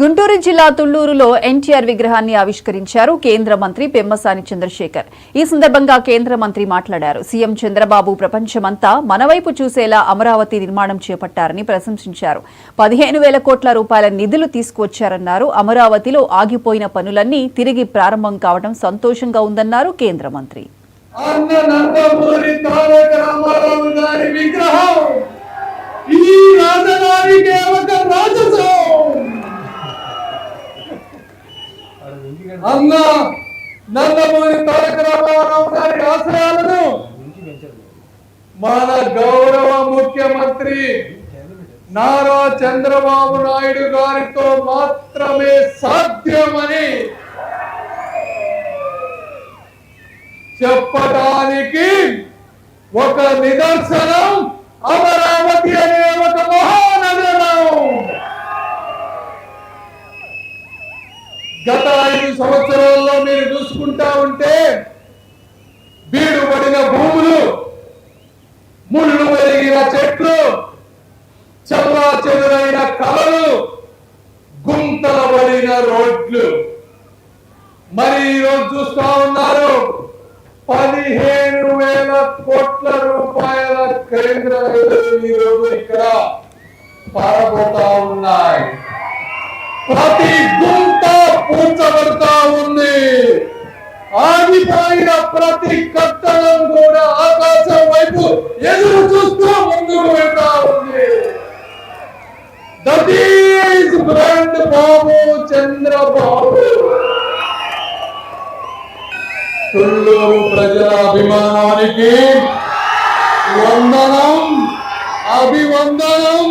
గుంటూరు జిల్లా తుళ్లూరులో ఎన్టీఆర్ విగ్రహాన్ని ఆవిష్కరించారు కేంద్ర మంత్రి పెమ్మసాని చంద్రశేఖర్. ఈ సందర్భంగా కేంద్ర మంత్రి మాట్లాడారు. సీఎం చంద్రబాబు ప్రపంచమంతా మనవైపు చూసేలా అమరావతి నిర్మాణం చేపట్టారని ప్రశంసించారు. 15,000 కోట్ల రూపాయల నిధులు తీసుకువచ్చారన్నారు. అమరావతిలో ఆగిపోయిన పనులన్నీ తిరిగి ప్రారంభం కావడం సంతోషంగా ఉందన్నారు కేంద్ర మంత్రి. అన్న నందమూరి తారక రామారావు గారి ఆశయాలను మన గౌరవ ముఖ్యమంత్రి నారా చంద్రబాబు నాయుడు గారితో మాత్రమే సాధ్యమని చెప్పడానికి ఒక నిదర్శనం అమరావతి అనే ఒక మహానగరం. గత 5 సంవత్సరాల్లో మీరు చూసుకుంటా ఉంటే బీడుపడిన భూములు, ముళ్ళు పెరిగిన చెట్లు, చల్లా చెదురైన కళలు, గుంతల పడిన రోడ్లు. మరి ఈరోజు చూస్తా ఉన్నారు 15,000 కోట్ల రూపాయల కేంద్ర నిధులు ఈరోజు ఇక్కడ పారబోతా ఉన్నాయి. ప్రతి గుంత పూడ్చబడతా ఉంది. ఆగిపోయిన ప్రతి కట్టడం కూడా ఆకాశం వైపు ఎదురు చూస్తూ ముందుకు వెళ్తా ఉంది. దట్ ఈజ్ బ్రాండ్ బాబు చంద్రబాబు. తుళ్లూరు ప్రజల అభిమానానికి వందనం, అభివందనం.